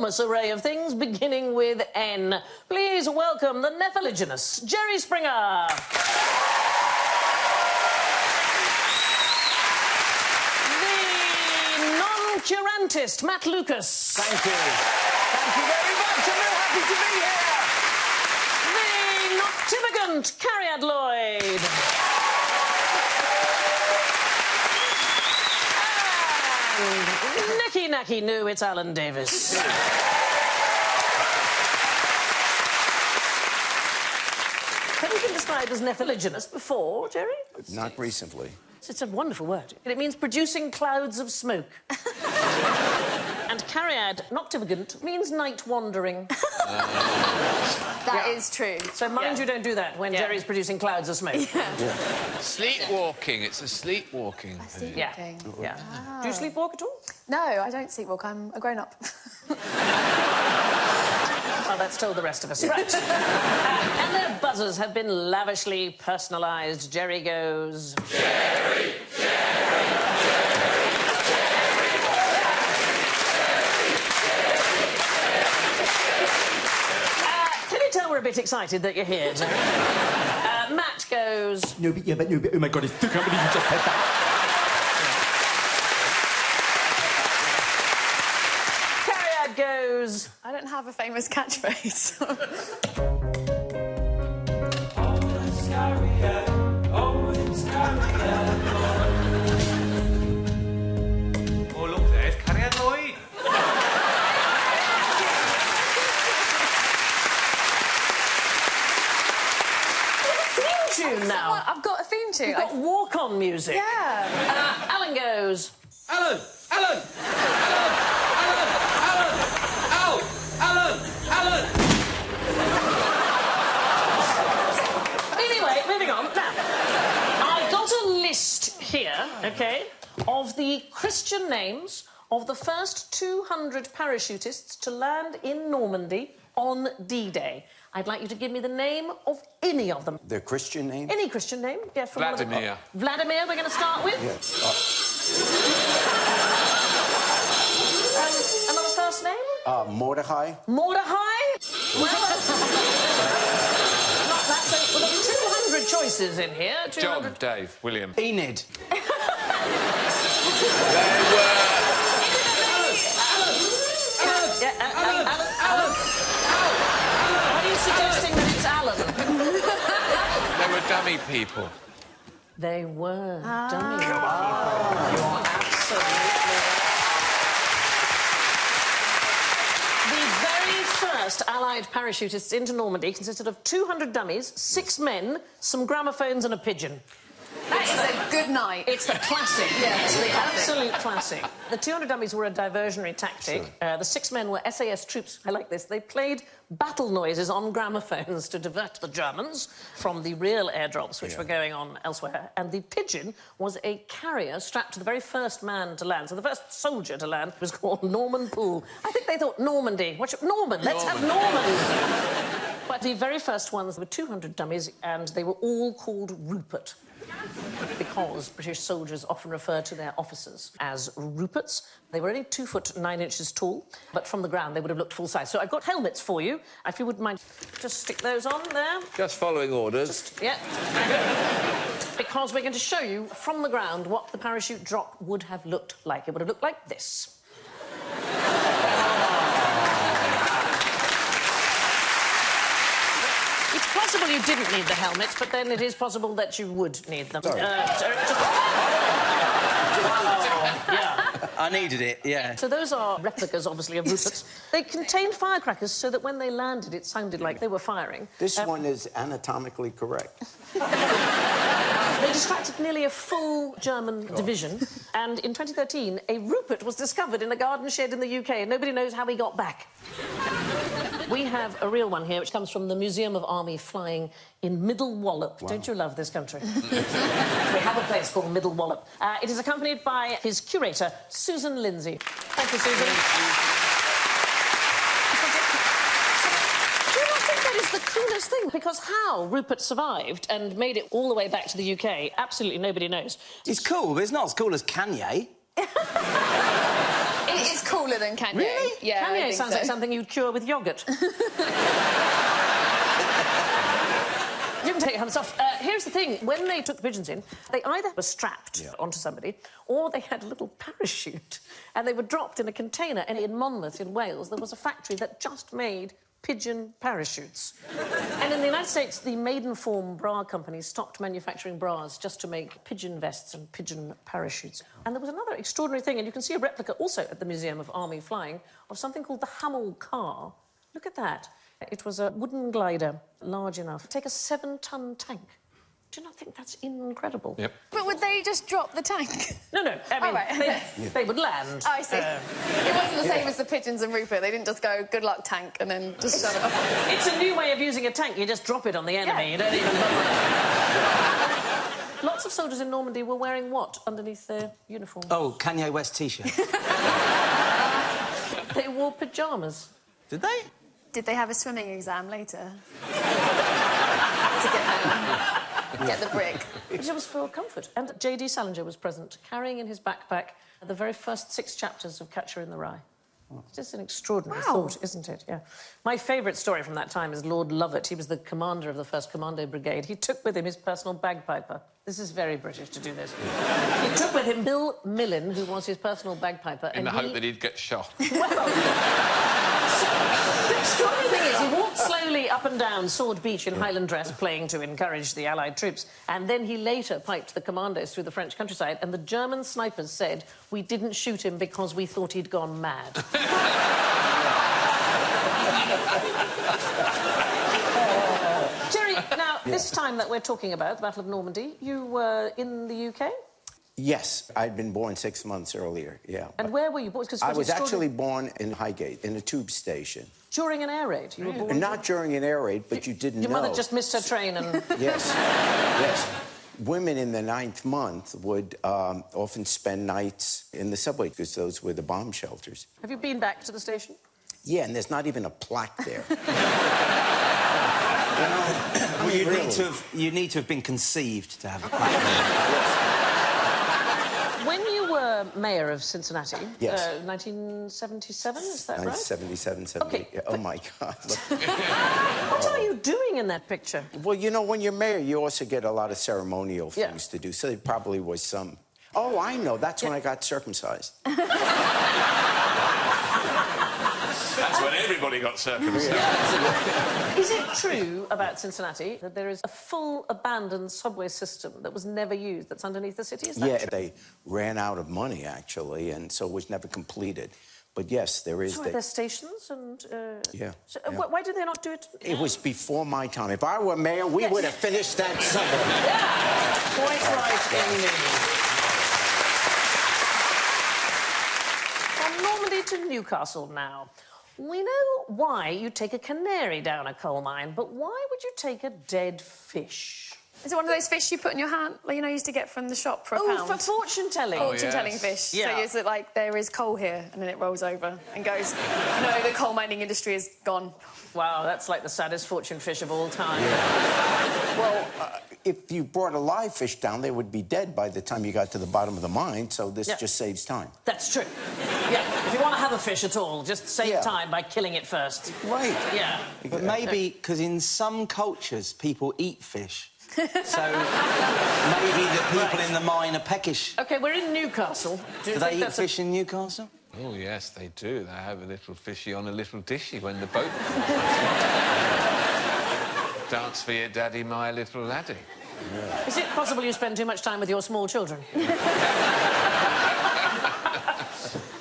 enormous array of things beginning with N. Please welcome the Nephiligenous, Jerry Springer. The non-curantist, Matt Lucas. Thank you. Thank you very much. I'm real happy to be here. The noctivagant, Cariad Lloyd. Nicky Nacky knew it's Alan Davis. Have you been described as nephiligenous before, Jerry? Not recently. It's a wonderful word. It means producing clouds of smoke. And Cariad, noctivagant, means night wandering. That is true. So mind you don't do that when Jerry's producing clouds of smoke. Sleepwalking. It's a sleepwalking thing. Yeah. Do you sleepwalk at all? No, I don't sleepwalk. I'm a grown-up. Well, that's told the rest of us. Right. And their buzzers have been lavishly personalised. Jerry goes... Jerry, Jerry, Can you tell we're a bit excited that you're here, Jerry? Matt goes... No, but oh my God, I still can't believe you just said that. Cariad goes... I don't have a famous catchphrase. Oh, look, there's Cariad Lloyd. Theme tune now. I've got a theme tune. You've got walk-on music. Yeah. Alan goes... Alan! Alan! Alan! Alan! Alan! Al! Alan! Alan! Anyway, moving on. Now, I got a list here, OK, of the Christian names of the first 200 parachutists to land in Normandy on D-Day. I'd like you to give me the name of any of them. They're Christian names? Any Christian name? Yeah, from one of them. Vladimir. Vladimir, we're going to start with. Yes. Another first name? Mordecai. Mordecai? Well, not that. So we've got 200 choices in here. 200. John, Dave, William. Enid. Are you suggesting that it's Alan? They were dummy people. They were dummy people. You're absolutely right. The very first Allied parachutists into Normandy consisted of 200 dummies, 6 men, some gramophones and a pigeon. That is a good night. It's the classic. It's the absolute classic. The 200 dummies were a diversionary tactic. Sure. The 6 men were SAS troops. I like this. They played battle noises on gramophones to divert the Germans from the real airdrops which were going on elsewhere. And the pigeon was a carrier strapped to the very first man to land. So the first soldier to land was called Norman Poole. I think they thought Normandy. Norman. Let's have Norman. But the very first ones were 200 dummies, and they were all called Rupert, because British soldiers often refer to their officers as Ruperts. They were only 2 foot 9 inches tall, but from the ground they would have looked full size. So I've got helmets for you. If you wouldn't mind, just stick those on there. Just following orders. Because we're going to show you from the ground what the parachute drop would have looked like. It would have looked like this. It's possible you didn't need the helmets, but then it is possible that you would need them. I needed it, yeah. So those are replicas, obviously, of Ruperts. They contained firecrackers so that when they landed, it sounded like they were firing. This one is anatomically correct. They distracted nearly a full German division, and in 2013, a Rupert was discovered in a garden shed in the UK, and nobody knows how he got back. We have a real one here, which comes from the Museum of Army Flying in Middle Wallop. Wow. Don't you love this country? We have a place called Middle Wallop. It is accompanied by his curator, Susan Lindsay. Thank you, Susan. Do you not think that is the coolest thing? Because how Rupert survived and made it all the way back to the UK, absolutely nobody knows. It's cool, but it's not as cool as Kanye. It is cooler than Kanye. Really? Yeah, I Kanye think sounds so. like something you'd cure with yoghurt. You can take your hands off. Here's the thing. When they took the pigeons in, they either were strapped onto somebody or they had a little parachute and they were dropped in a container. And in Monmouth, in Wales, there was a factory that just made pigeon parachutes. And in the United States, the Maidenform bra company stopped manufacturing bras just to make pigeon vests and pigeon parachutes. And there was another extraordinary thing, and you can see a replica also at the Museum of Army Flying, of something called the Hamel car. Look at that. It was a wooden glider, large enough to take a 7-ton tank. Do you not think that's incredible? Yep. But would they just drop the tank? No, I mean, right. they would land. Oh, I see. It wasn't the same as the pigeons and Rupert. They didn't just go, good luck, tank, and then just shove it off. It's a new way of using a tank. You just drop it on the enemy. Yeah. You don't even bother. Lots of soldiers in Normandy were wearing what underneath their uniform? Oh, Kanye West T-shirt. They wore pyjamas. Did they? Did they have a swimming exam later? To get home. Get the brick. Which was for comfort. And J.D. Salinger was present, carrying in his backpack the very first 6 chapters of Catcher in the Rye. It's just an extraordinary thought, isn't it? Yeah. My favourite story from that time is Lord Lovat. He was the commander of the 1st Commando Brigade. He took with him his personal bagpiper. This is very British to do this. He took with him Bill Millen, who was his personal bagpiper. In the hope that he'd get shot. Well, the extraordinary thing is, he walked slowly up and down Sword Beach in Highland dress, playing to encourage the Allied troops. And then he later piped the commandos through the French countryside, and the German snipers said, "We didn't shoot him because we thought he'd gone mad." Jerry, now, this time that we're talking about, the Battle of Normandy, you were in the UK? Yes, I'd been born 6 months earlier, yeah. And where were you born? 'Cause I was extraordinary- actually born in Highgate, in a tube station. During an air raid, you were born? Not during an air raid, but you didn't know. Your mother just missed her train and... Yes, yes. Women in the 9th month would often spend nights in the subway because those were the bomb shelters. Have you been back to the station? Yeah, and there's not even a plaque there. Well, you need to have been conceived to have a plaque. When you were mayor of Cincinnati, Yes. 1977, is that right? 1977, 78. Okay, Oh, my God. What are you doing in that picture? Well, you know, when you're mayor, you also get a lot of ceremonial Yeah. things to do, so there probably was some... Oh, I know. That's when I got circumcised. That's when everybody got circumcised. Is it true about Cincinnati that there is a full abandoned subway system that was never used that's underneath the city? Is that true? They ran out of money, actually, and so it was never completed. But yes, there is... So are there stations and... Yeah, So, yeah. Why did they not do it? It was before my time. If I were mayor, we would have finished that subway. Yeah, quite right indeed. From Normandy to Newcastle now. We know why you take a canary down a coal mine, but why would you take a dead fish? Is it one of those fish you put in your hand, like, you know, you used to get from the shop for a Oh, pound? for fortune-telling. Fortune-telling yes. fish. Yeah. So is it like, there is coal here, and then it rolls over and goes, no, the coal mining industry is gone. Wow, that's like the saddest fortune fish of all time. Well, if you brought a live fish down, they would be dead by the time you got to the bottom of the mine, so this just saves time. That's true. Yeah, if you want to have a fish at all, just save time by killing it first. Right. Yeah. But maybe, because in some cultures, people eat fish. So maybe the people in the mine are peckish. OK, we're in Newcastle. Do they eat fish in Newcastle? Oh, yes, they do. They have a little fishy on a little dishy when the boat... Dance for your daddy, my little laddie. Yeah. Is it possible you spend too much time with your small children?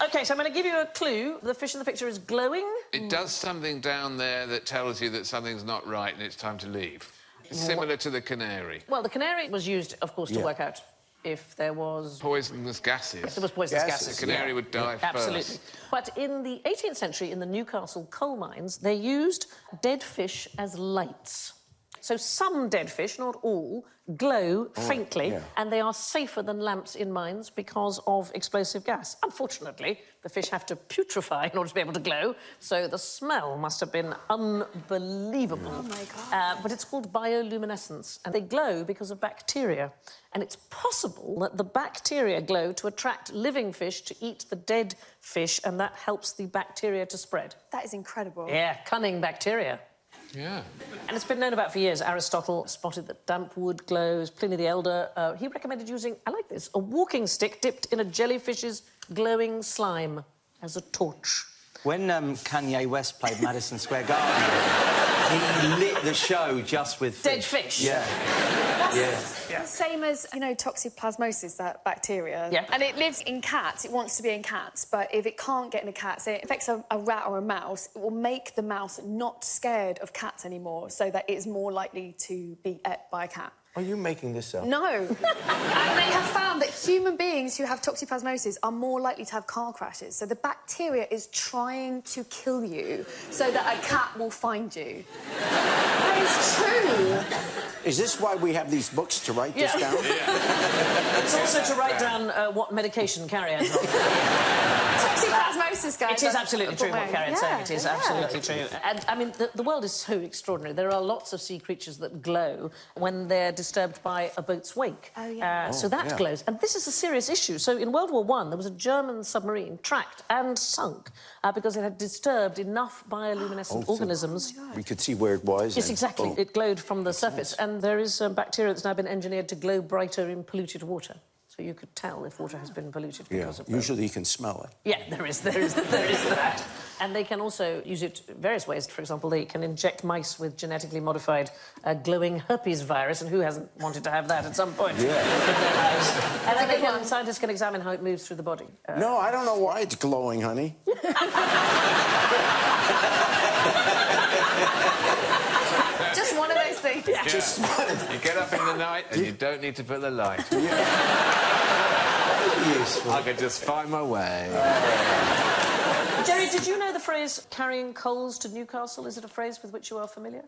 OK, so I'm going to give you a clue. The fish in the picture is glowing. It does something down there that tells you that something's not right and it's time to leave. It's similar to the canary. Well, the canary was used, of course, to work out if there was... Poisonous gases. If there was poisonous gases. The canary would die first. Absolutely. But in the 18th century, in the Newcastle coal mines, they used dead fish as lights. So some dead fish, not all, glow faintly, yeah. and they are safer than lamps in mines because of explosive gas. Unfortunately, the fish have to putrefy in order to be able to glow, so the smell must have been unbelievable. Oh, my God. But it's called bioluminescence, and they glow because of bacteria. And it's possible that the bacteria glow to attract living fish to eat the dead fish, and that helps the bacteria to spread. That is incredible. Yeah, cunning bacteria. Yeah. And it's been known about for years. Aristotle spotted that damp wood glows. Pliny the Elder, he recommended using, I like this, a walking stick dipped in a jellyfish's glowing slime as a torch. When Kanye West played Madison Square Garden, he lit the show just with Dead fish. Yeah. Yeah. The same as, you know, toxoplasmosis, that bacteria. Yeah. And it lives in cats. It wants to be in cats, but if it can't get into cats, it affects a rat or a mouse, it will make the mouse not scared of cats anymore, so that it's more likely to be ate by a cat. Are you making this up? No. And they have found that human beings who have toxoplasmosis are more likely to have car crashes. So the bacteria is trying to kill you so that a cat will find you. That is true. Is this why we have these books to write this down? It's also to write down what medication Carrie had. Toxoplasmosis, guys. It is absolutely true what Carrie had said. It is Yeah. absolutely true. And, I mean, the world is so extraordinary. There are lots of sea creatures that glow when they're disturbed by a boat's wake. Oh, yeah. So that glows. And this is a serious issue. So in World War I, there was a German submarine tracked and sunk because it had disturbed enough bioluminescent organisms. We could see where it was. Yes, and exactly. boom. It glowed from the surface. And there is bacteria that's now been engineered to glow brighter in polluted water. So you could tell if water has been polluted because of that. Usually you can smell it. Yeah, there is that. And they can also use it various ways. For example, they can inject mice with genetically modified glowing herpes virus, and who hasn't wanted to have that at some point in their lives? And then scientists can examine how it moves through the body. No, I don't know why it's glowing, honey. Just one of those things. Yeah. You get up in the night and you don't need to put the light. I could just find my way. Jerry, did you know the phrase carrying coals to Newcastle? Is it a phrase with which you are familiar?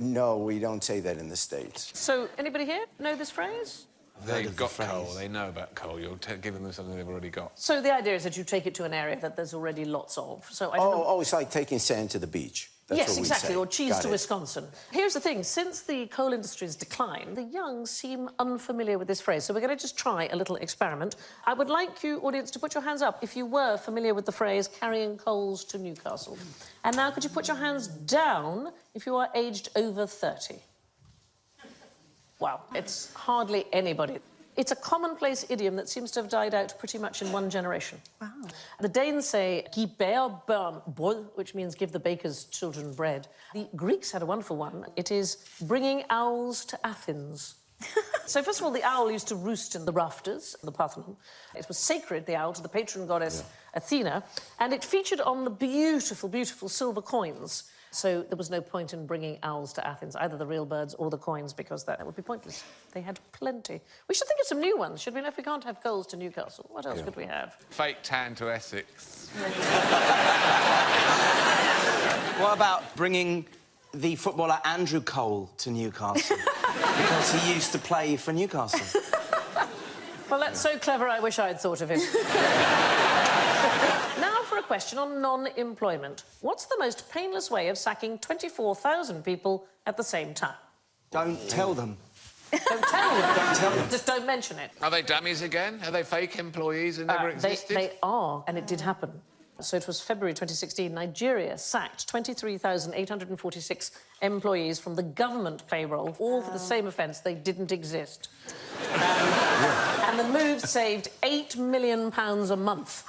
No, we don't say that in the States. So, anybody here know this phrase? They've got coal. They know about coal. You're giving them something they've already got. So the idea is that you take it to an area that there's already lots of. So I don't know... Oh, it's like taking sand to the beach. That's yes, what we exactly, say. or cheese Got to it. Wisconsin. Here's the thing, since the coal industry's decline, the young seem unfamiliar with this phrase, so we're going to just try a little experiment. I would like you, audience, to put your hands up if you were familiar with the phrase carrying coals to Newcastle. And now could you put your hands down if you are aged over 30? Wow, it's hardly anybody. It's a commonplace idiom that seems to have died out pretty much in one generation. Wow. The Danes say "Gi bærer børn brød," which means give the baker's children bread. The Greeks had a wonderful one. It is bringing owls to Athens. So, first of all, the owl used to roost in the rafters of the Parthenon. It was sacred, the owl, to the patron goddess Athena, and it featured on the beautiful, beautiful silver coins. So there was no point in bringing owls to Athens, either the real birds or the coins, because that would be pointless. They had plenty. We should think of some new ones, should we? If we can't have coals to Newcastle, what else could we have? Fake tan to Essex. What about bringing the footballer Andrew Cole to Newcastle? Because he used to play for Newcastle. Well, that's so clever, I wish I'd thought of him. Now for a question on non-employment. What's the most painless way of sacking 24,000 people at the same time? Don't tell them. Don't tell them. Don't tell them. Just don't mention it. Are they dummies again? Are they fake employees who never existed? They are, and it did happen. So it was February 2016, Nigeria sacked 23,846 employees from the government payroll, all for the same offence. They didn't exist. And the move saved £8 million a month.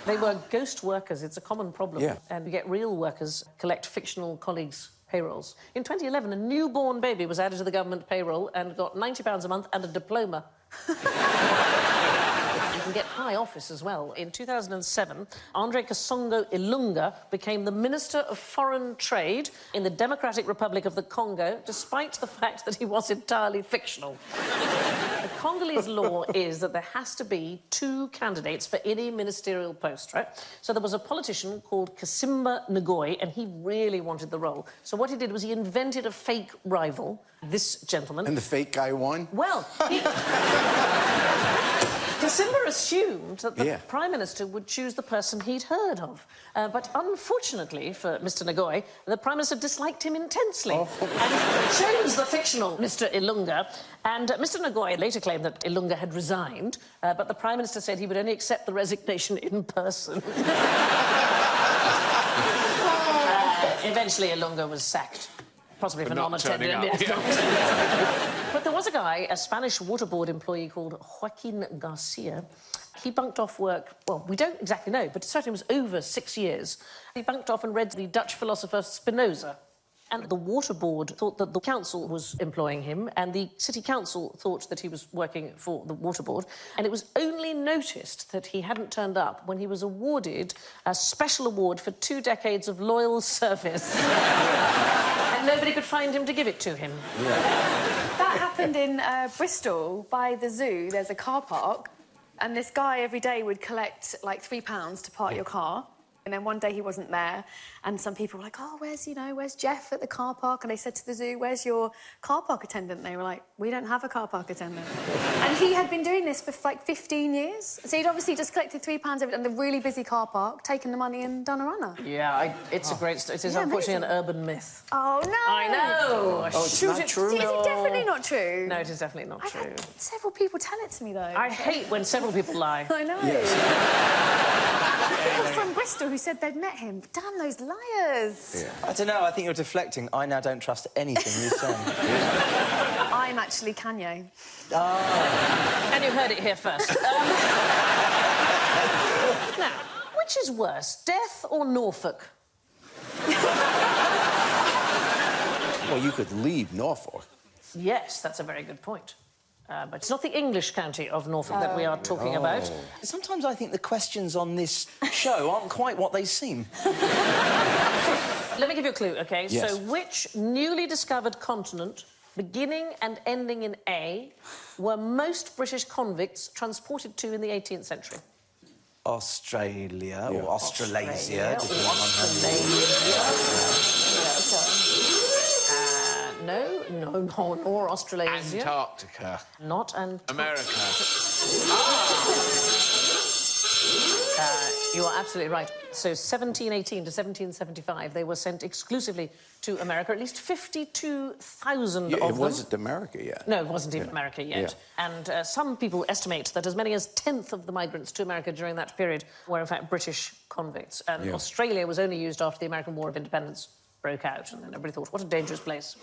They were ghost workers. It's a common problem. Yeah. And you get real workers collect fictional colleagues' payrolls. In 2011, a newborn baby was added to the government payroll and got £90 a month and a diploma. You can get high office as well. In 2007, Andre Kasongo Ilunga became the Minister of Foreign Trade in the Democratic Republic of the Congo, despite the fact that he was entirely fictional. The Congolese law is that there has to be 2 candidates for any ministerial post, right? So there was a politician called Kasimba Ngoyi, and he really wanted the role. So what he did was he invented a fake rival, this gentleman. And the fake guy won? Well, Kasimba assumed that the Yeah. Prime Minister would choose the person he'd heard of. But unfortunately for Mr Ngoyi, the Prime Minister disliked him intensely and chose the fictional Mr Ilunga. And Mr Ngoyi later claimed that Ilunga had resigned, but the Prime Minister said he would only accept the resignation in person. Eventually, Ilunga was sacked. Possibly for not non-attending. turning up, But there was a guy, a Spanish water board employee called Joaquin Garcia. He bunked off work, well, we don't exactly know, but it certainly was over 6 years. He bunked off and read the Dutch philosopher Spinoza. And the water board thought that the council was employing him, and the city council thought that he was working for the water board. And it was only noticed that he hadn't turned up when he was awarded a special award for 2 decades of loyal service. And nobody could find him to give it to him. That happened in Bristol by the zoo. There's a car park, and this guy every day would collect like £3 to park your car. And then one day he wasn't there, and some people were like, oh, where's Jeff at the car park? And they said to the zoo, where's your car park attendant? And they were like, we don't have a car park attendant. And he had been doing this for like 15 years. So he'd obviously just collected £3 every day in the really busy car park, taken the money and done a runner. Yeah, it's a great story. It is unfortunately an urban myth. Oh, no! I know! Oh, it's not true? Is it definitely not true? No, it is definitely not I've true. had several people tell it to me, though. I hate when several people lie. I know. Yes. People from Bristol who said they'd met him. Damn those liars. Yeah. I don't know, I think you're deflecting. I now don't trust anything you say. I'm actually Kanye. And you heard it here first. Now, which is worse, death or Norfolk? Well, you could leave Norfolk. Yes, that's a very good point. But it's not the English county of Norfolk that we are talking about. Sometimes I think the questions on this show aren't quite what they seem. Let me give you a clue, OK? Yes. So which newly discovered continent, beginning and ending in A, were most British convicts transported to in the 18th century? Australia, Yeah. or Australasia, Australia, depending on how No, nor Australasia. Antarctica. Not Antarctica. America. You are absolutely right. So 1718 to 1775, they were sent exclusively to America. At least 52,000 Yeah, of it them. wasn't America yet. No, it wasn't even America yet. And some people estimate that as many as 1/10 of the migrants to America during that period were, in fact, British convicts. And Australia was only used after the American War of Independence broke out. And then everybody thought, what a dangerous place.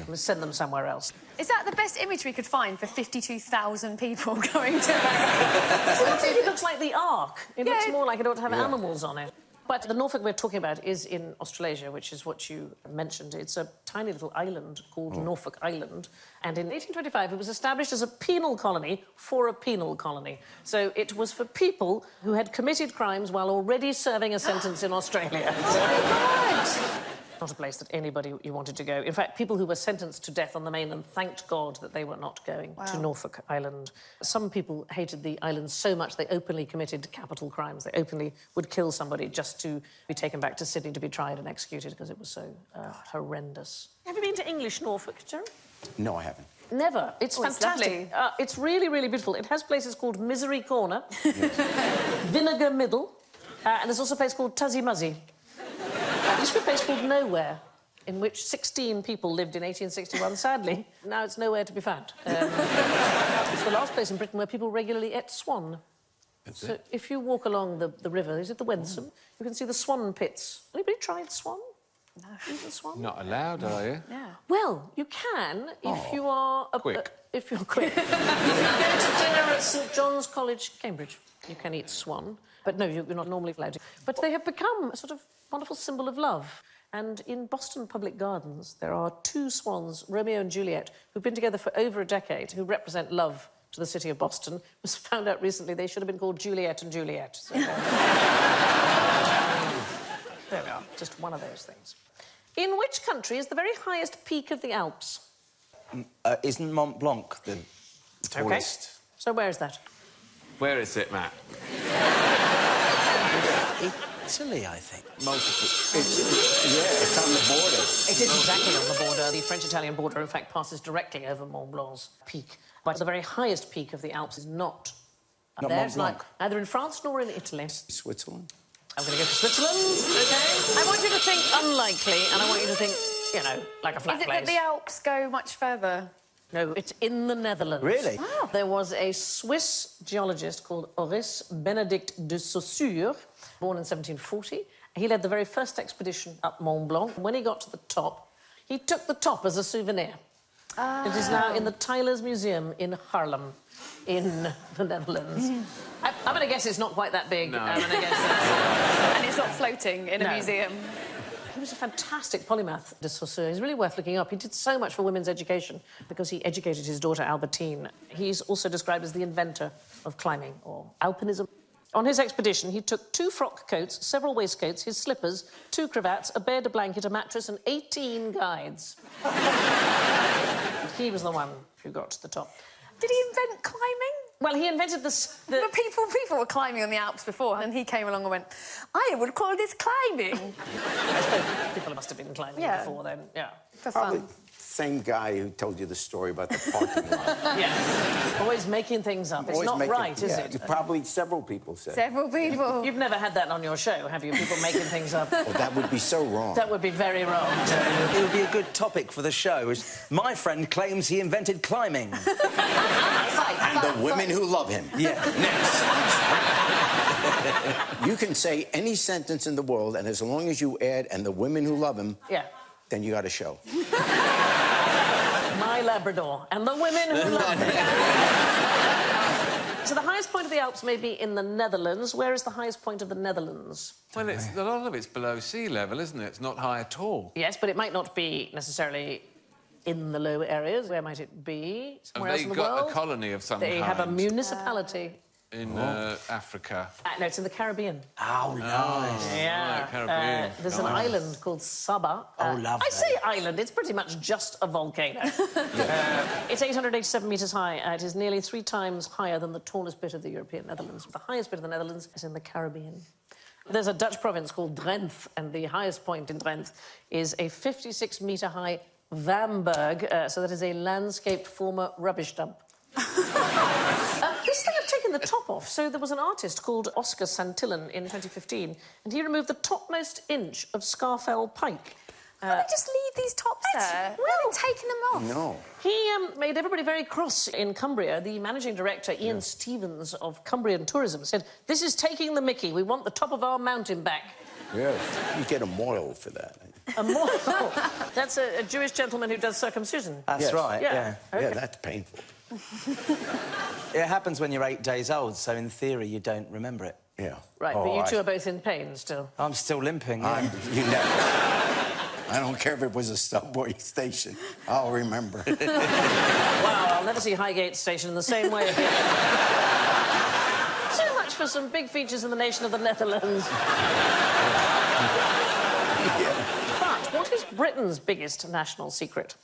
Let's send them somewhere else. Is that the best image we could find for 52,000 people going to America? It looks like the Ark. It looks more like it ought to have animals on it. But the Norfolk we're talking about is in Australasia, which is what you mentioned. It's a tiny little island called Norfolk Island. And in 1825, it was established as a penal colony for a penal colony. So it was for people who had committed crimes while already serving a sentence in Australia. Oh, my God! Not a place that anybody you wanted to go. In fact, people who were sentenced to death on the mainland thanked God that they were not going to Norfolk Island. Some people hated the island so much they openly committed capital crimes. They openly would kill somebody just to be taken back to Sydney to be tried and executed because it was so horrendous. Have you been to English Norfolk, Jerry? No, I haven't. Never. It's fantastic. It's really, really beautiful. It has places called Misery Corner, Vinegar Middle, and there's also a place called Tuzzy Muzzy. There used to be a place called Nowhere, in which 16 people lived in 1861. Sadly, now it's nowhere to be found. It's the last place in Britain where people regularly ate swan. So if you walk along the river, is it the Wensum? You can see the swan pits. Anybody tried swan? No. Eat the swan? Not allowed, are you? Yeah. Well, you can if you are... Quick. If you're quick. If you go to dinner at St John's College, Cambridge, you can eat swan. But no, you're not normally allowed to. But they have become a sort of wonderful symbol of love. And in Boston Public Gardens, there are 2 swans, Romeo and Juliet, who've been together for over a decade, who represent love to the city of Boston. It was found out recently they should have been called Juliet and Juliet. So, there we are, just one of those things. In which country is the very highest peak of the Alps? Isn't Mont Blanc the tallest? OK. So where is that? Where is it, Matt? Italy, I think. Multiple. It's on the border. It is exactly on the border. The French-Italian border, in fact, passes directly over Mont Blanc's peak. But the very highest peak of the Alps is not up Not there. Mont It's Blanc. neither in France nor in Italy. Switzerland? I'm going to go for Switzerland, OK? I want you to think unlikely, and I want you to think, you know, like a flat Is it place. that the Alps go much further? No, it's in the Netherlands. Really? Wow. There was a Swiss geologist called Horace Benedict de Saussure, born in 1740. He led the very first expedition up Mont Blanc. When he got to the top, he took the top as a souvenir. It is now in the Tylers Museum in Haarlem, in the Netherlands. I'm going to guess it's not quite that big. No. I'm going to guess that's... And it's not floating in a No. museum. He was a fantastic polymath, de Saussure. He's really worth looking up. He did so much for women's education because he educated his daughter, Albertine. He's also described as the inventor of climbing, or alpinism. On his expedition, he took 2 frock coats, several waistcoats, his slippers, 2 cravats, a bed, a blanket, a mattress, and 18 guides. He was the one who got to the top. Did he invent climbing? Well, he invented this... But people were climbing on the Alps before, and he came along and went, I would call this climbing. People must have been climbing Yeah. before then, yeah. For Probably fun. same guy who told you the story about the parking lot. Yeah. Always making things up. It's Always not making- right, is yeah, it? Probably several people said. Several people. You've never had that on your show, have you? People making things up. Well, that would be so wrong. That would be very wrong. It would be a good topic for the show. Is my friend claims he invented climbing. And the women who love him. Yeah. Next. You can say any sentence in the world, and as long as you add, and the women who love him, Yeah. then you got a show. My Labrador and the women who love him. So the highest point of the Alps may be in the Netherlands. Where is the highest point of the Netherlands? Well, a lot of it's below sea level, isn't it? It's not high at all. Yes, but it might not be necessarily in the low areas. Where might it be? Somewhere Have else they in the got world? a colony of some They kind? have a municipality. In Africa. No, it's in the Caribbean. Oh, nice. Yeah. right, Caribbean. There's an island called Saba. lovely. I say island, it's pretty much just a volcano. It's 887 metres high. It is nearly 3 times higher than the tallest bit of the European Netherlands. The highest bit of the Netherlands is in the Caribbean. There's a Dutch province called Drenthe, and the highest point in Drenthe is a 56-metre high Vamberg, so that is a landscaped former rubbish dump. This thing I've taken the top off. So there was an artist called Oscar Santillan in 2015, and he removed the topmost inch of Scafell Pike. Why don't they just leave these tops there? Why are they taking them off? No. He made everybody very cross in Cumbria. The managing director, Ian Stevens of Cumbrian Tourism, said, "This is taking the mickey. We want the top of our mountain back." Yes. You get a moil for that. A moral. That's a Jewish gentleman who does circumcision. That's Yes. right, yeah. Okay. Yeah, that's painful. It happens when you're 8 days old, so in theory you don't remember it. Yeah. Right, Oh, but you I- two are both in pain still. I'm still limping, yeah. You never. I don't care if it was a subway station. I'll remember. Wow, I'll never see Highgate Station in the same way again. So much for some big features in the nation of the Netherlands. But what is Britain's biggest national secret?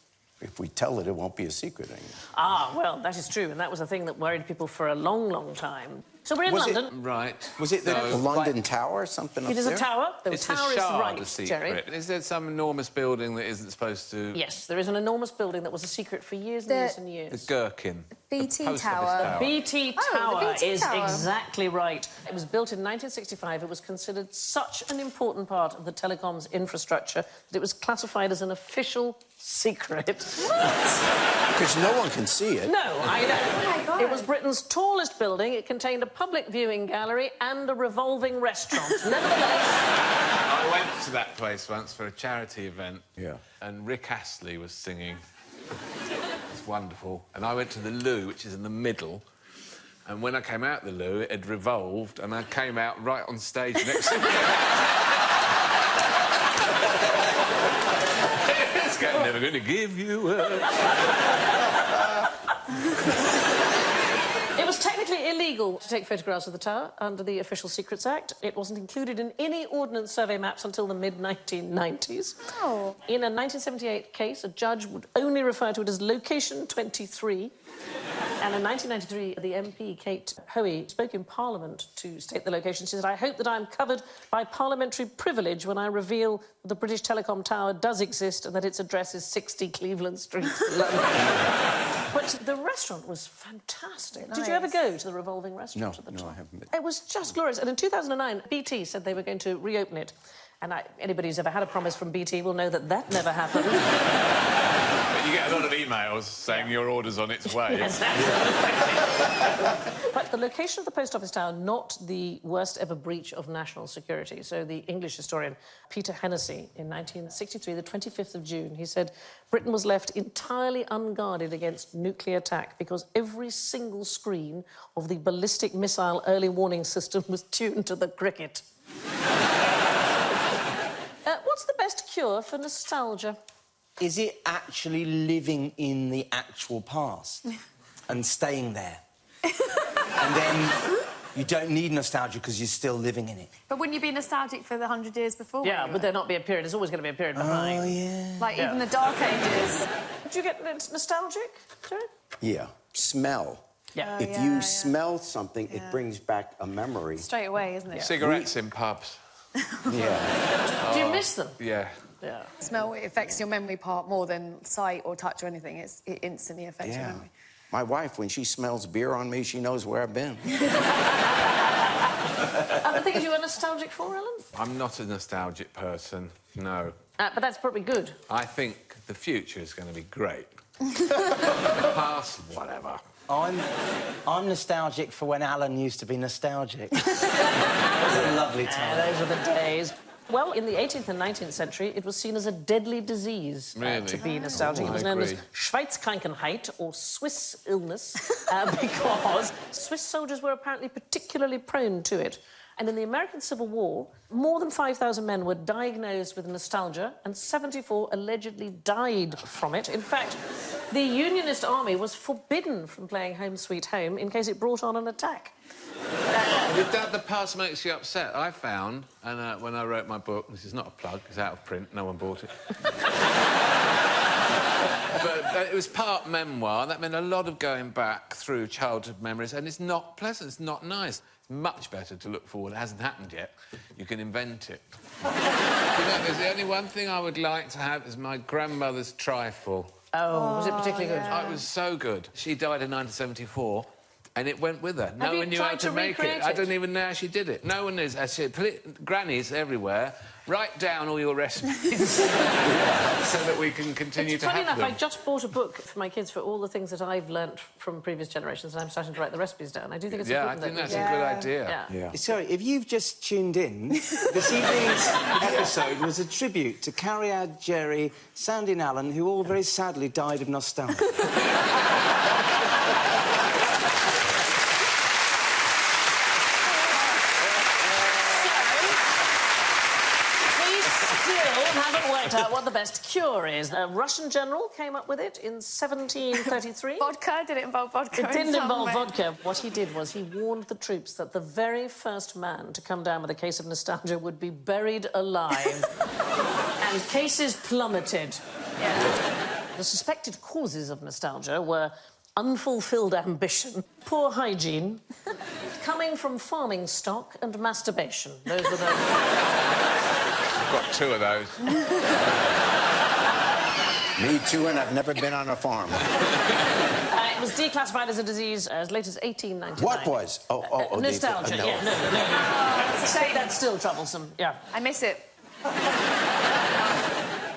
If we tell it, it won't be a secret anymore. Ah, well, that is true, and that was a thing that worried people for a long, long time. So we're in Was it- London. Right. Was it the- The London Tower or something up It is a there? tower. The It's the tower is Shard, right, the secret. Jerry. Is there some enormous building that isn't supposed to... Yes, there is an enormous building that was a secret for years and The- years and The years. Gherkin. BT The post Tower. office tower. BT Oh, the Tower BT is Tower. exactly right. It was built in 1965. It was considered such an important part of the telecoms infrastructure that it was classified as an official secret. Because no one can see it. No, I know. Oh, my God. It was Britain's tallest building. It contained a public viewing gallery and a revolving restaurant. Nevertheless... I went to that place once for a charity event. Yeah. And Rick Astley was singing. It's wonderful. And I went to the loo, which is in the middle. And when I came out the loo, it had revolved, and I came out right on stage next to me. It's never going to give you up. It was technically illegal to take photographs of the tower under the Official Secrets Act. It wasn't included in any Ordnance Survey maps until the mid-1990s. Oh. In a 1978 case, a judge would only refer to it as Location 23. And in 1993, the MP, Kate Hoey, spoke in Parliament to state the location. She said, "I hope that I'm covered by parliamentary privilege when I reveal that the British Telecom Tower does exist and that its address is 60 Cleveland Street, London." But the restaurant was fantastic. Nice. Did you ever go to the revolving restaurant No, at the no, top? I haven't been. It was just glorious. And in 2009, BT said they were going to reopen it. And anybody who's ever had a promise from BT will know that that never happened. But you get a lot of emails saying your order's on its way. Yes, but the location of the post office tower, not the worst ever breach of national security. So the English historian Peter Hennessy, in 1963, the 25th of June, he said, "Britain was left entirely unguarded against nuclear attack because every single screen of the ballistic missile early warning system was tuned to the cricket." What's the best cure for nostalgia? Is it actually living in the actual past and staying there? And then you don't need nostalgia because you're still living in it. But wouldn't you be nostalgic for the 100 years before? Yeah, would there not be a period? There's always going to be a period behind. Oh, yeah. Like, even the Dark Ages. Do you get nostalgic, Jerry? Yeah. Smell. Yeah. If you smell something, it brings back a memory. Straight away, isn't it? Cigarettes in pubs. Yeah. Do you miss them? Yeah. Yeah. Smell affects your memory part more than sight or touch or anything. It instantly affects your Yeah. memory. My wife, when she smells beer on me, she knows where I've been. Other things you were nostalgic for, Alan? I'm not a nostalgic person, no. But that's probably good. I think the future is going to be great. The past, whatever. I'm nostalgic for when Alan used to be nostalgic. It was a lovely time. Those were the days. Well, in the 18th and 19th century, it was seen as a deadly disease Really? to be nostalgic. Oh, it was I known as agree. Schweizkrankheit, or Swiss illness, because Swiss soldiers were apparently particularly prone to it. And in the American Civil War, more than 5,000 men were diagnosed with nostalgia, and 74 allegedly died from it. In fact, the Unionist army was forbidden from playing Home Sweet Home in case it brought on an attack. That the past makes you upset. I found, and when I wrote my book, this is not a plug, it's out of print, no one bought it. But it was part memoir. That meant a lot of going back through childhood memories, and it's not pleasant, it's not nice. It's much better to look forward. It hasn't happened yet. You can invent it. You know, there's the only one thing I would like to have is my grandmother's trifle. Oh, was it particularly good? Oh, it was so good. She died in 1974. And it went with her. No you one knew how tried to to make recreate it. I it? don't even know how she did it. No one knows. Grannies everywhere. Write down all your recipes so that we can continue to Funny have enough, them. I just bought a book for my kids for all the things that I've learnt from previous generations, and I'm starting to write the recipes down. I do think it's Yeah, I important. think that that's we a good idea. Yeah. Sorry, if you've just tuned in, this evening's episode was a tribute to Carriad, Jerry, Sandy and Alan, who all very sadly died of nostalgia. Haven't worked out what the best cure is. A Russian general came up with it in 1733. Vodka? Did it involve vodka? It didn't in some involve way? vodka. What he did was he warned the troops that the very first man to come down with a case of nostalgia would be buried alive. And cases plummeted. Yeah. The suspected causes of nostalgia were unfulfilled ambition, poor hygiene, coming from farming stock, and masturbation. Those were the... I've got two of those. Me too, and I've never been on a farm. It was declassified as a disease as late as 1899. What was? Oh, nostalgia, no. yeah, no. It's a shame that's still troublesome, yeah. I miss it.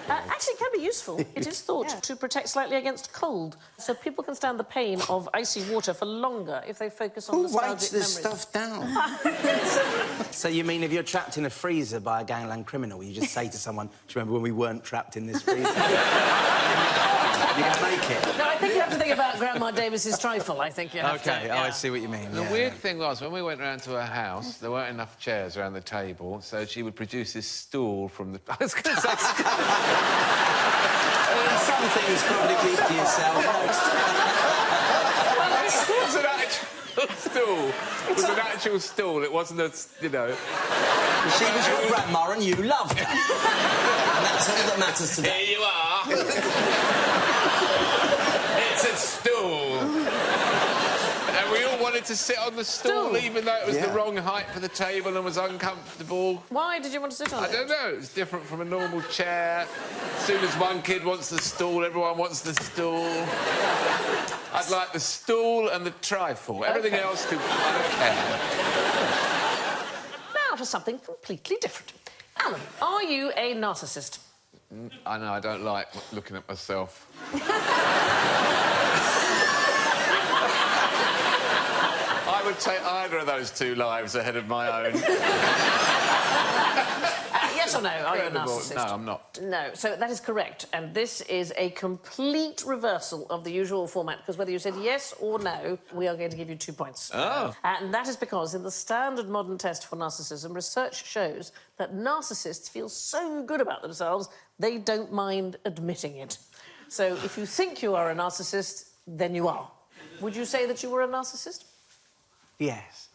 Actually, it can be useful. It is thought to protect slightly against cold, so people can stand the pain of icy water for longer if they focus on Who nostalgic writes this memories. stuff down? So you mean if you're trapped in a freezer by a gangland criminal, you just say to someone, do you remember when we weren't trapped in this freezer? You can make it. No, I think you have to think about Grandma Davis's trifle, I think you have to. OK, I see what you mean. The weird thing was, when we went round to her house, there weren't enough chairs around the table, so she would produce this stool from the... I was going to say... Some things probably keep to yourself. stool was an actual stool. It wasn't a, you know... She was your grandma and you loved her. And that's all that matters today. Here you are. It's a stool. And we all wanted to sit on the stool, even though it was the wrong height for the table and was uncomfortable. Why did you want to sit on it? I don't know. It was different from a normal chair. As soon as one kid wants the stool, everyone wants the stool. I'd like the stool and the trifle. Everything else could... I don't care. Now for something completely different. Alan, are you a narcissist? I know, I don't like looking at myself. I would take either of those two lives ahead of my own. Yes or no? Are you a narcissist? No, I'm not. No, so that is correct. And this is a complete reversal of the usual format, because whether you said yes or no, we are going to give you 2 points. Oh. And that is because in the standard modern test for narcissism, research shows that narcissists feel so good about themselves, they don't mind admitting it. So if you think you are a narcissist, then you are. Would you say that you were a narcissist? Yes.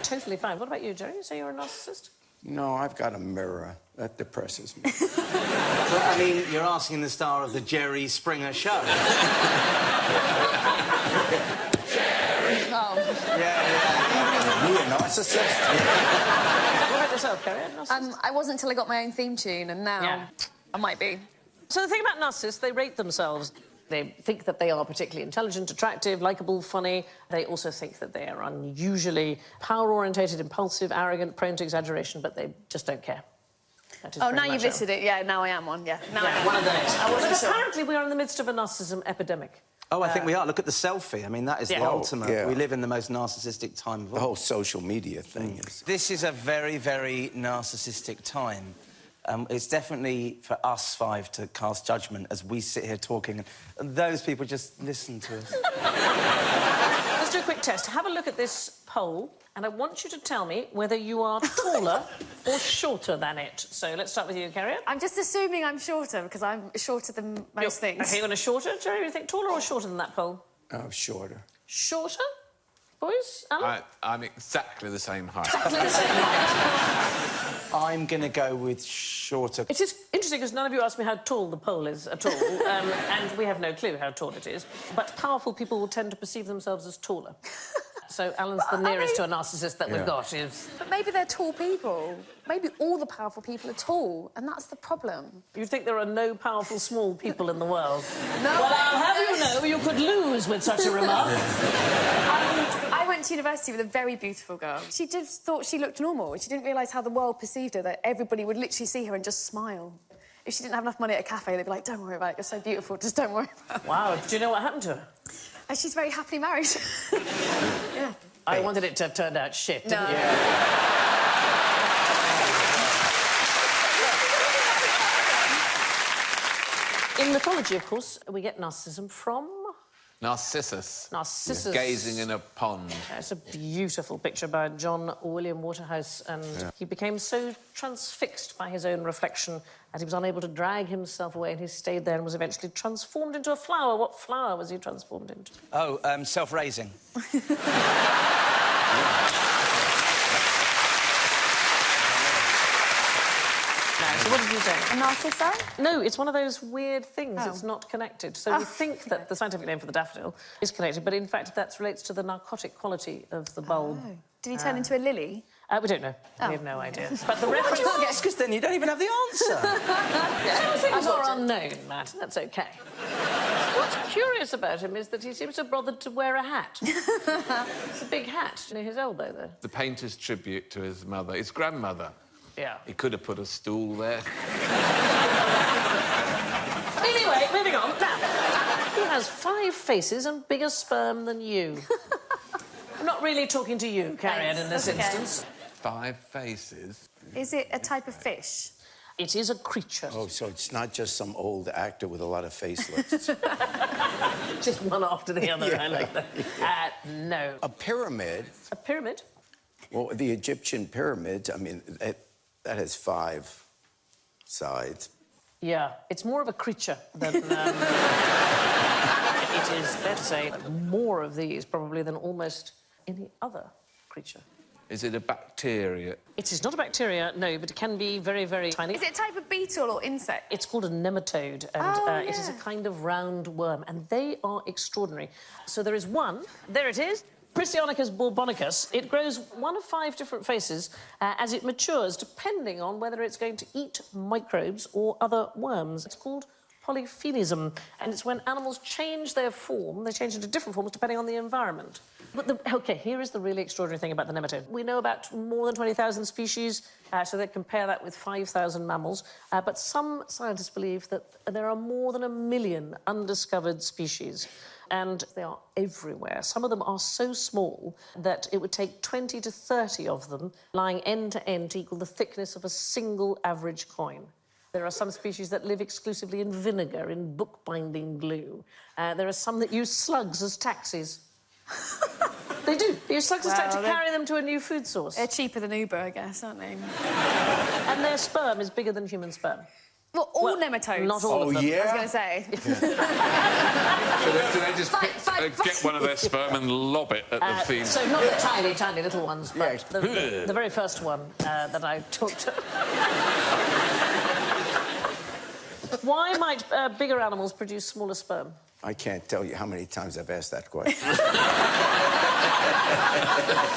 Totally fine. What about you, Jerry? You say you're a narcissist? No, I've got a mirror. That depresses me. So, I mean, you're asking the star of the Jerry Springer show. Oh. Yeah. You a narcissist? What about yourself, Carrie? I wasn't until I got my own theme tune, and now I might be. So the thing about narcissists, they rate themselves. They think that they are particularly intelligent, attractive, likeable, funny. They also think that they are unusually power-orientated, impulsive, arrogant, prone to exaggeration, but they just don't care. Oh, now you've listed it. Yeah, now I am one. Yeah, now I am one of those. I wasn't sure. Apparently, we are in the midst of a narcissism epidemic. Oh, I think we are. Look at the selfie. I mean, that is the ultimate. Yeah. We live in the most narcissistic time of all. The whole social media thing is... This is a very, very narcissistic time. It's definitely for us five to cast judgment as we sit here talking, and those people just listen to us. Let's do a quick test. Have a look at this poll, and I want you to tell me whether you are taller or shorter than it. So let's start with you, Carrie. I'm just assuming I'm shorter because I'm shorter than most things. Okay, you're going to shorter. Jerry, you think taller or shorter than that poll? Oh, shorter. Shorter? Boys? Alan? I'm exactly the same height. Exactly the same height. I'm going to go with shorter. It is interesting because none of you asked me how tall the pole is at all, and we have no clue how tall it is. But powerful people will tend to perceive themselves as taller. So Alan's the nearest to a narcissist that we've got. But maybe they're tall people. Maybe all the powerful people are tall, and that's the problem. You think there are no powerful small people in the world? No. Well, I'll have you know you could lose with such a remark. I went to university with a very beautiful girl. She just thought she looked normal. She didn't realise how the world perceived her, that everybody would literally see her and just smile. If she didn't have enough money at a cafe, they'd be like, don't worry about it, you're so beautiful, just don't worry about it. Wow, do you know what happened to her? And she's very happily married. Yeah. I wanted it to have turned out shit, didn't you? In mythology, of course, we get narcissism from... Narcissus. Narcissus. Gazing in a pond. It's a beautiful picture by John William Waterhouse, and he became so transfixed by his own reflection that he was unable to drag himself away, and he stayed there and was eventually transformed into a flower. What flower was he transformed into? Oh, self-raising. So what did you say? A narcissus? No, it's one of those weird things. Oh. It's not connected. So we think that the scientific name for the daffodil is connected, but in fact that relates to the narcotic quality of the bulb. Oh. Did he turn into a lily? We don't know. We have no idea. But the reference... Because then you don't even have the answer. Some things are unknown, Matt. That's OK. What's curious about him is that he seems to have bothered to wear a hat. It's a big hat near his elbow, there. The painter's tribute to his mother, his grandmother. Yeah. He could have put a stool there. Anyway, moving on. Now, he has 5 faces and bigger sperm than you. I'm not really talking to you, Carrie, in this instance. 5 faces. Is it a type of fish? It is a creature. Oh, so it's not just some old actor with a lot of facelifts. Just one after the other, I like that. No. A pyramid. A pyramid? Well, the Egyptian pyramids, I mean, that has 5 sides. Yeah, it's more of a creature than... it is fair to say more of these, probably, than almost any other creature. Is it a bacteria? It is not a bacteria, no, but it can be very, very tiny. Is it a type of beetle or insect? It's called a nematode, and it is a kind of round worm, and they are extraordinary. So there is one, there it is, Pristionicus borbonicus. It grows one of 5 different faces as it matures, depending on whether it's going to eat microbes or other worms. It's called polyphenism, and it's when animals change their form, they change into different forms depending on the environment. But OK, here is the really extraordinary thing about the nematode. We know about more than 20,000 species, so they compare that with 5,000 mammals. But some scientists believe that there are more than 1 million undiscovered species, and they are everywhere. Some of them are so small that it would take 20 to 30 of them lying end to end to equal the thickness of a single average coin. There are some species that live exclusively in vinegar, in bookbinding glue. There are some that use slugs as taxis. They do. They use slugs as taxis to carry them to a new food source. They're cheaper than Uber, I guess, aren't they? And their sperm is bigger than human sperm. Well, all nematodes. Not all of them. Yeah? I was going to say. Do they just get one of their sperm and lob it at the fiend? So not the tiny, tiny little ones, but the very first one that I talked to. Why might bigger animals produce smaller sperm? I can't tell you how many times I've asked that question.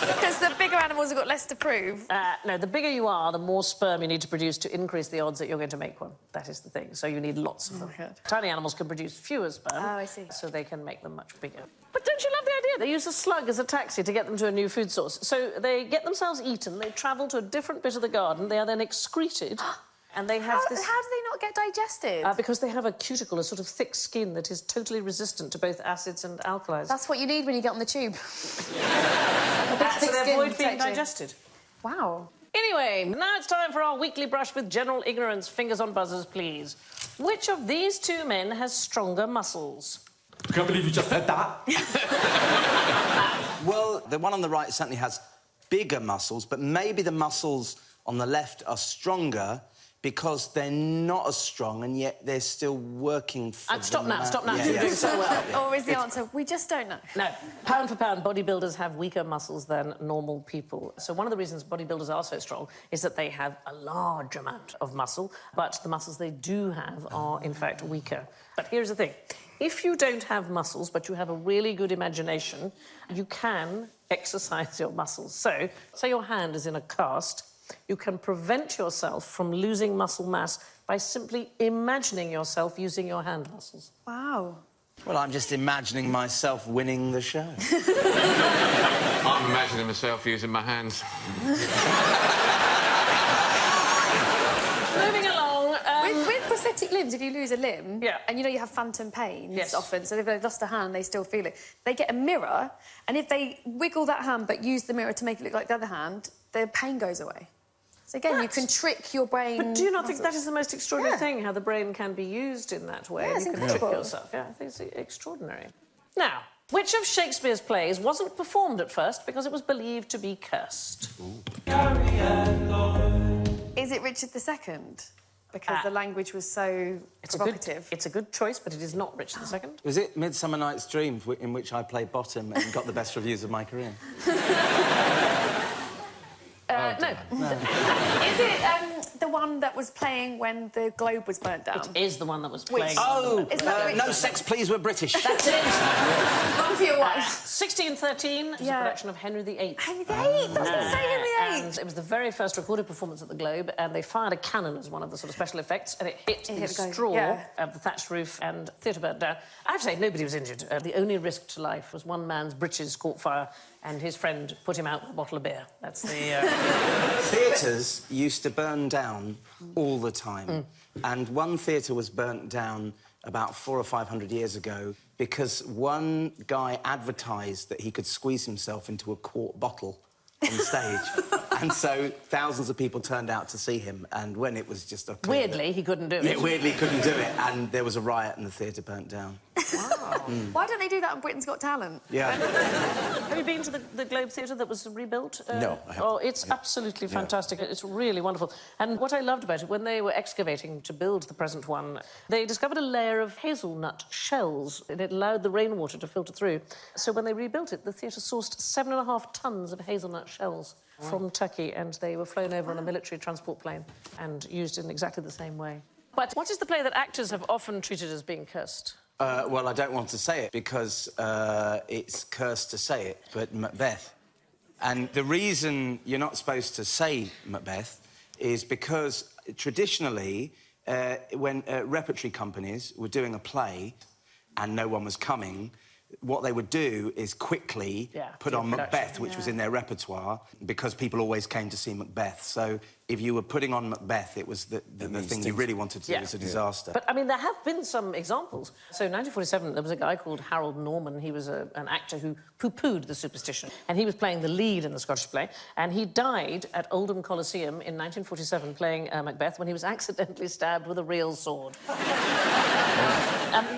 Because the bigger animals have got less to prove. No, the bigger you are, the more sperm you need to produce to increase the odds that you're going to make one. That is the thing. So you need lots of them. Tiny animals can produce fewer sperm. Oh, I see. So they can make them much bigger. But don't you love the idea? They use a slug as a taxi to get them to a new food source. So they get themselves eaten, they travel to a different bit of the garden, they are then excreted, and they have this... How do they not get digested? Because they have a cuticle, a sort of thick skin that is totally resistant to both acids and alkalis. That's what you need when you get on the tube. So they avoid being digested. Wow. Anyway, now it's time for our weekly brush with general ignorance. Fingers on buzzers, please. Which of these 2 men has stronger muscles? I can't believe you just said that. Well, the one on the right certainly has bigger muscles, but maybe the muscles on the left are stronger because they're not as strong and yet they're still working for Stop now, stop now. Yeah, You're doing so well. Or is the answer, we just don't know? No. Pound for pound, bodybuilders have weaker muscles than normal people. So one of the reasons bodybuilders are so strong is that they have a large amount of muscle, but the muscles they do have are, in fact, weaker. But here's the thing. If you don't have muscles, but you have a really good imagination, you can exercise your muscles. So, say your hand is in a cast, you can prevent yourself from losing muscle mass by simply imagining yourself using your hand muscles. Wow. Well, I'm just imagining myself winning the show. I'm imagining myself using my hands. Moving along... With prosthetic limbs, if you lose a limb, Yeah. and you know you have phantom pains Yes. often, so if they've lost a hand, they still feel it. They get a mirror, and if they wiggle that hand but use the mirror to make it look like the other hand, the pain goes away. So again, you can trick your brain... But do you not think muscles. that is the most extraordinary thing, how the brain can be used in that way? Yeah, it's you can incredible. trick yourself. Yeah, I think it's extraordinary. Now, which of Shakespeare's plays wasn't performed at first because it was believed to be cursed? Is it Richard II? Because the language was so provocative. It's a good choice, but it is not Richard II. Was it Midsummer Night's Dream in which I played bottom and got the best reviews of my career? No. Is it the one that was playing when the globe was burnt down? It is the one that was playing. Oh, Is that which No one? Sex, Please, We're British. That's it. One for your wife. 1613 was a production of Henry VIII. Henry VIII? I was going to say Henry VIII. And it was the very first recorded performance at the Globe, and they fired a cannon as one of the sort of special effects, and it hit the straw of the thatched roof, and theatre burnt down. I have to say, nobody was injured. The only risk to life was one man's breeches caught fire, and his friend put him out with a bottle of beer. That's the... Theatres used to burn down all the time. And one theatre was burnt down about 400 or 500 years ago because one guy advertised that he could squeeze himself into a quart bottle on stage. And so thousands of people turned out to see him, and when it was just a... Weirdly, he couldn't do it. Yeah, weirdly, he couldn't do it, and there was a riot and the theatre burnt down. Wow. Why don't they do that on Britain's Got Talent? Yeah. Have you been to the Globe Theatre that was rebuilt? No, I haven't. Oh, it's absolutely fantastic. It's really wonderful. And what I loved about it, when they were excavating to build the present one, they discovered a layer of hazelnut shells, and it allowed the rainwater to filter through. So when they rebuilt it, the theatre sourced 7.5 tons of hazelnut shells from Turkey, and they were flown over on a military transport plane and used in exactly the same way. But what is the play that actors have often treated as being cursed? Well, I don't want to say it because it's cursed to say it, but Macbeth. And the reason you're not supposed to say Macbeth is because traditionally, when repertory companies were doing a play and no one was coming, what they would do is quickly put on Macbeth, which was in their repertoire, because people always came to see Macbeth. So if you were putting on Macbeth, it was the thing you really wanted to do. It was a disaster. But, I mean, there have been some examples. So in 1947, there was a guy called Harold Norman. He was an actor who poo-pooed the superstition, and he was playing the lead in the Scottish play, and he died at Oldham Coliseum in 1947 playing Macbeth when he was accidentally stabbed with a real sword.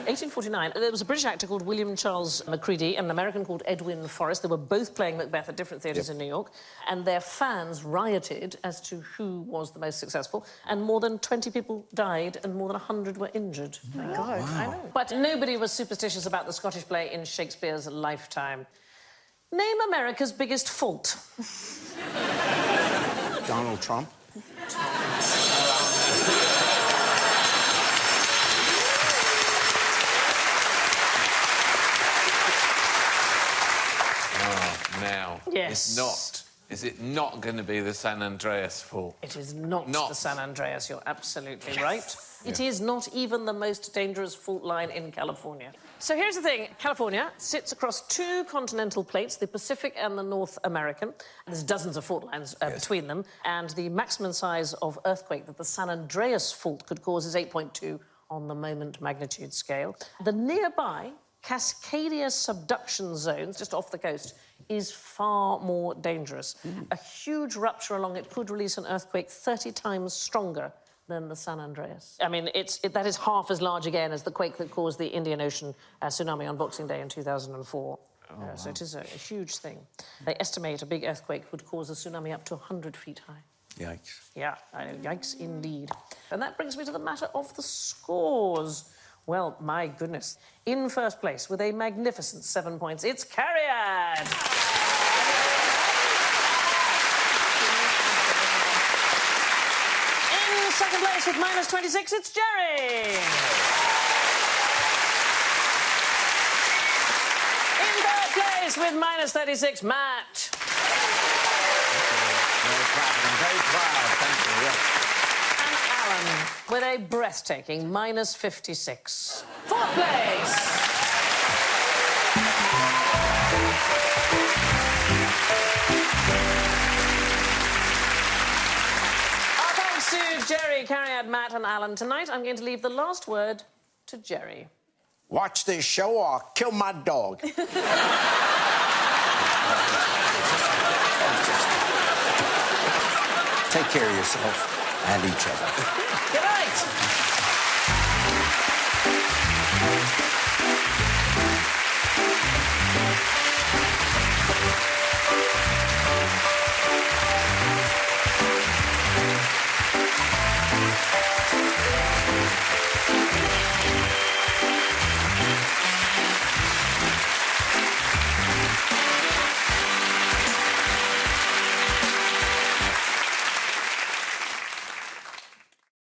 1849, there was a British actor called William Charles Macready and an American called Edwin Forrest. They were both playing Macbeth at different theatres in New York, and their fans rioted as to who was the most successful, and more than 20 people died and more than 100 were injured. Oh, my God. Wow. I know. But nobody was superstitious about the Scottish play in Shakespeare's lifetime. Name America's biggest fault. Donald Trump? Now, yes. Is it not going to be the San Andreas fault? It is not the San Andreas, you're absolutely right. It is not even the most dangerous fault line in California. So here's the thing. California sits across 2 continental plates, the Pacific and the North American. There's dozens of fault lines between them, and the maximum size of earthquake that the San Andreas fault could cause is 8.2 on the moment magnitude scale. The nearby Cascadia subduction zones, just off the coast, is far more dangerous. A huge rupture along it could release an earthquake 30 times stronger than the San Andreas. I mean, that is half as large again as the quake that caused the Indian Ocean tsunami on Boxing Day in 2004. So it is a huge thing. They estimate a big earthquake would cause a tsunami up to 100 feet high. Yikes. Yeah, yikes indeed. And that brings me to the matter of the scores. Well, my goodness. In first place, with a magnificent 7 points, it's Cariad! In second place, with minus 26, it's Jerry! In third place, with minus 36, Matt! Very proud, thank you, yes. With a breathtaking minus 56. Fourth place! Our thanks to Jerry, Cariad, Matt and Alan. Tonight, I'm going to leave the last word to Jerry. Watch this show or I'll kill my dog. Take care of yourself and each other. Good night.